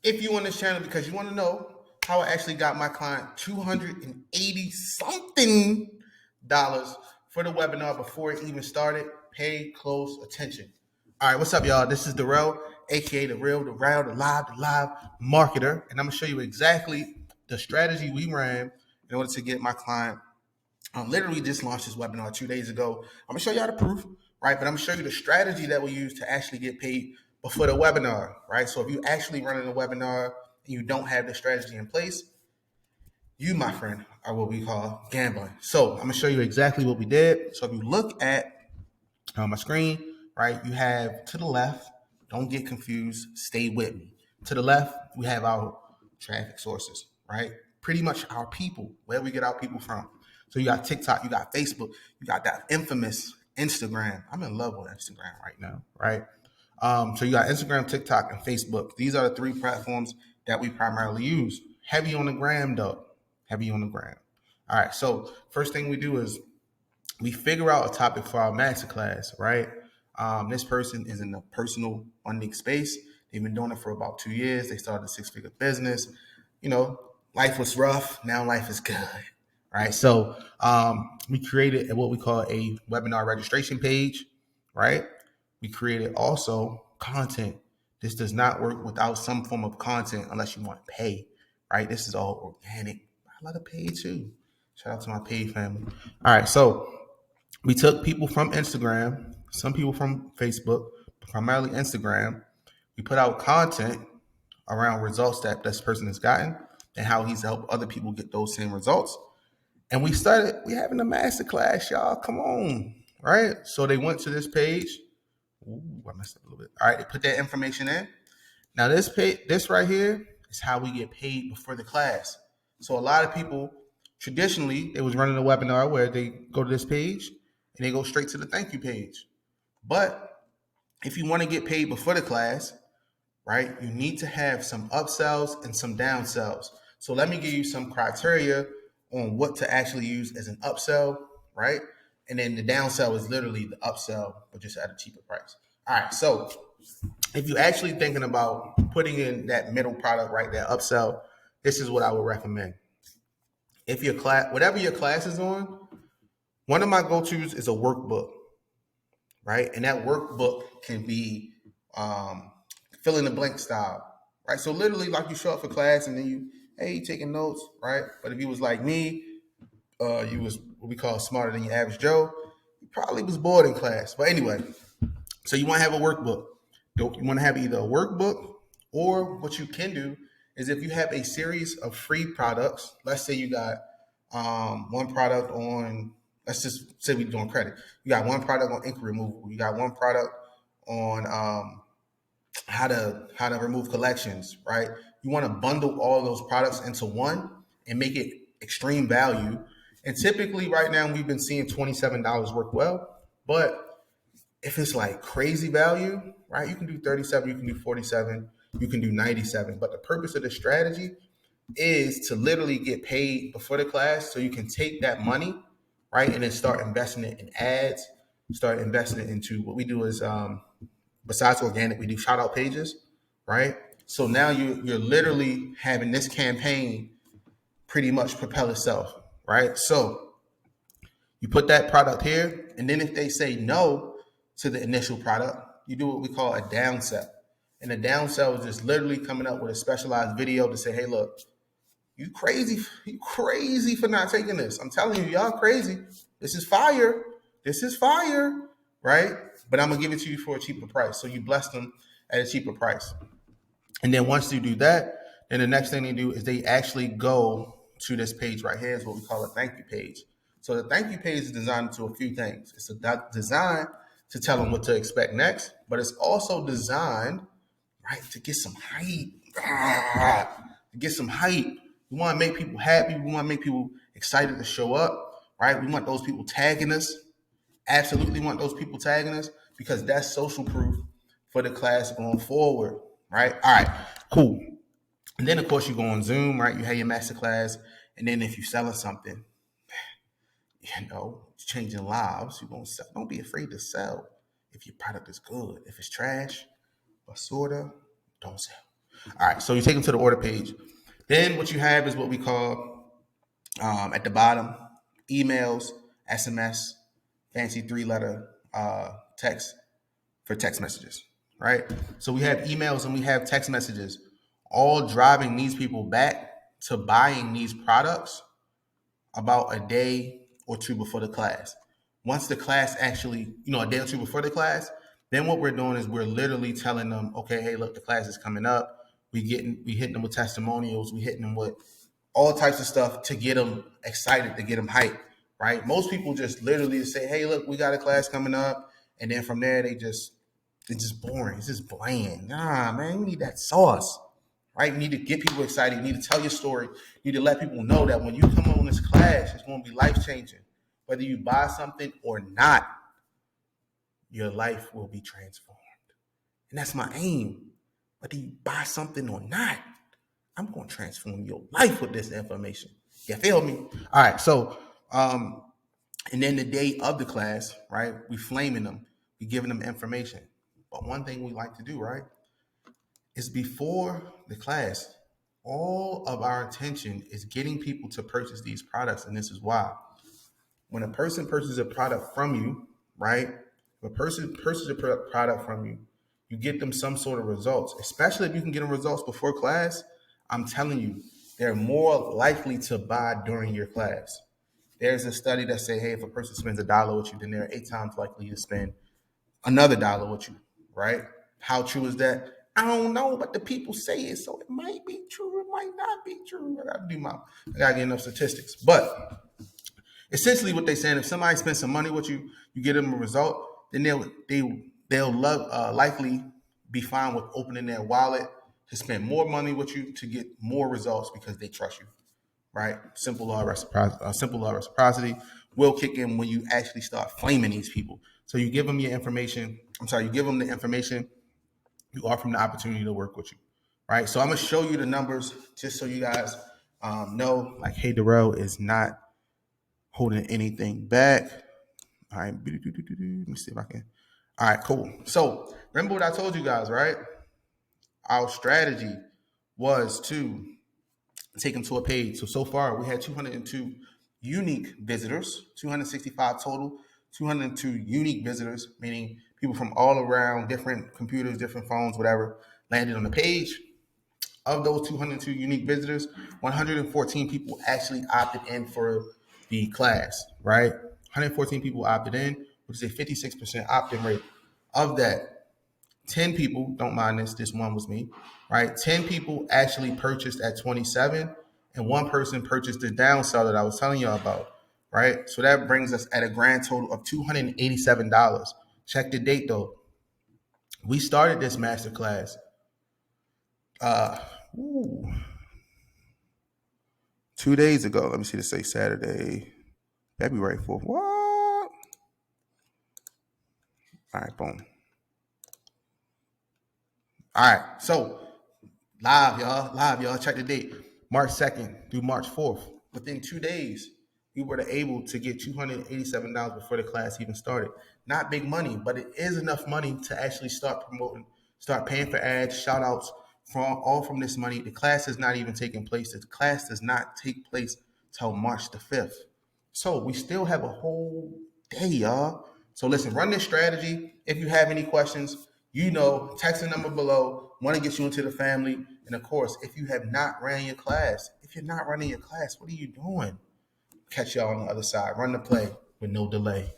if you on this channel because you want to know how I actually got my client $280 something dollars for the webinar before it even started, pay close attention. All right, what's up, y'all? This is Darrell, aka the real, the raw, the live marketer, and I'm gonna show you exactly the strategy we ran in order to get my client. Literally just launched this webinar 2 days ago. I'm gonna show y'all the proof, right? But I'm gonna show you the strategy that we use to actually get paid before the webinar, right? So if you actually running a webinar and you don't have the strategy in place, you, my friend, are what we call gambling. So I'm gonna show you exactly what we did. So if you look at my screen, right, you have to the left, don't get confused, stay with me. To the left, we have our traffic sources, right? Pretty much our people, where we get our people from. So you got TikTok, you got Facebook, you got that infamous Instagram. I'm in love with Instagram right now, right? So you got Instagram, TikTok, and Facebook. These are the three platforms that we primarily use. Heavy on the gram, though. Heavy on the gram. All right. So first thing we do is we figure out a topic for our masterclass, right? This person is in the personal funding space. They've been doing it for about 2 years. They started a six-figure business. You know, life was rough. Now life is good, right? So we created what we call a webinar registration page, right? We created also content. This does not work without some form of content unless you want to pay, right? This is all organic. I love to pay too. Shout out to my paid family. All right, so we took people from Instagram, some people from Facebook, primarily Instagram. We put out content around results that this person has gotten and how he's helped other people get those same results. And we having a master class, y'all. Come on, right? So they went to this page. Ooh, I messed up a little bit. All right, they put that information in. Now this right here is how we get paid before the class. So a lot of people traditionally they was running a webinar where they go to this page and they go straight to the thank you page. But if you want to get paid before the class, right, you need to have some upsells and some downsells. So let me give you some criteria on what to actually use as an upsell, right? And then the downsell is literally the upsell, but just at a cheaper price. All right, so if you're actually thinking about putting in that middle product, right, that upsell, this is what I would recommend. If your class, whatever your class is on, one of my go-tos is a workbook, right? And that workbook can be fill in the blank style, right? So literally, like you show up for class and then you taking notes, right? But if you was like me, you was what we call smarter than your average Joe, you probably was bored in class. But anyway, so you want to have a workbook. You want to have either a workbook or what you can do is if you have a series of free products, let's say you got one product on, let's just say we're doing credit. You got one product on ink removal. You got one product on how to remove collections, right? You want to bundle all those products into one and make it extreme value. And typically right now we've been seeing $27 work well, but if it's like crazy value, right? You can do 37, you can do 47, you can do 97. But the purpose of the strategy is to literally get paid before the class so you can take that money, right? And then start investing it in ads, start investing it into what we do is besides organic, we do shout out pages, right? So now you're literally having this campaign pretty much propel itself, right? So you put that product here, and then if they say no to the initial product, you do what we call a downsell. And a downsell is just literally coming up with a specialized video to say, hey, look, you crazy for not taking this. I'm telling you, y'all crazy. This is fire. This is fire, right? But I'm gonna give it to you for a cheaper price. So you bless them at a cheaper price. And then once you do that, then the next thing they do is they actually go to this page right here, is what we call a thank you page. So the thank you page is designed to a few things. It's designed to tell them what to expect next, but it's also designed, right, to get some hype. To get some hype. We want to make people happy. We want to make people excited to show up, right? We want those people tagging us. Absolutely want those people tagging us because that's social proof for the class going forward, right? All right, cool. And then of course you go on Zoom, right? You have your master class, and then if you're selling something, changing lives, you're gonna sell. Don't be afraid to sell if your product is good. If it's trash or sorta, don't sell. All right, so you take them to the order page. Then what you have is what we call at the bottom emails, SMS, fancy 3-letter text for text messages, right? So we have emails and we have text messages, all driving these people back to buying these products about a day or two before the class. Once the class actually, a day or two before the class, then what we're doing is we're literally telling them, okay, hey, look, the class is coming up. We hitting them with testimonials, we hitting them with all types of stuff to get them excited, to get them hyped, right? Most people just literally say, hey, look, we got a class coming up. And then from there, it's just boring. It's just bland. Nah, man, you need that sauce, right? You need to get people excited. You need to tell your story. You need to let people know that when you come on this class, it's going to be life-changing. Whether you buy something or not, your life will be transformed. And that's my aim. Whether you buy something or not, I'm going to transform your life with this information. You feel me? All right. So, and then the day of the class, right? We flaming them. We giving them information. But one thing we like to do, right, is before the class, all of our attention is getting people to purchase these products. And this is why. When a person purchases a product from you, right? If a person purchases a product from you, you get them some sort of results, especially if you can get them results before class. I'm telling you, they're more likely to buy during your class. There's a study that say, hey, if a person spends $1 with you, then they're 8 times likely to spend another $1 with you, right? How true is that? I don't know, but the people say it, so it might be true, it might not be true. I gotta get enough statistics. But essentially what they're saying, if somebody spends some money with you, you get them a result, then they'll likely be fine with opening their wallet to spend more money with you to get more results because they trust you, right? Simple law of reciprocity will kick in when you actually start flaming these people. So you give them your information. You give them the information. You offer them the opportunity to work with you, right? So I'm gonna show you the numbers just so you guys know, like, hey, Darrell is not holding anything back. All right, let me see if I can. All right, cool. So remember what I told you guys, right? Our strategy was to take them to a page. So far we had 202 unique visitors, 265 total, 202 unique visitors, meaning people from all around, different computers, different phones, whatever, landed on the page. Of those 202 unique visitors, 114 people actually opted in for the class, right? 114 people opted in, which is a 56% opt-in rate. Of that, 10 people, don't mind this one was me, right? 10 people actually purchased at 27, and one person purchased the downsell that I was telling y'all about, right? So that brings us at a grand total of $287. Check the date though. We started this masterclass 2 days ago. Let me see, to say Saturday, February 4th. What? All right, boom. All right, so live, y'all. Check the date. March 2nd through March 4th. Within 2 days, we were able to get $287 before the class even started. Not big money, but it is enough money to actually start promoting, start paying for ads, shout outs from this money. The class is not even taking place. The class does not take place till March the 5th. So we still have a whole day, y'all. So listen, run this strategy. If you have any questions, text the number below. Want to get you into the family. And of course, if you have not ran your class, what are you doing? Catch y'all on the other side. Run the play with no delay.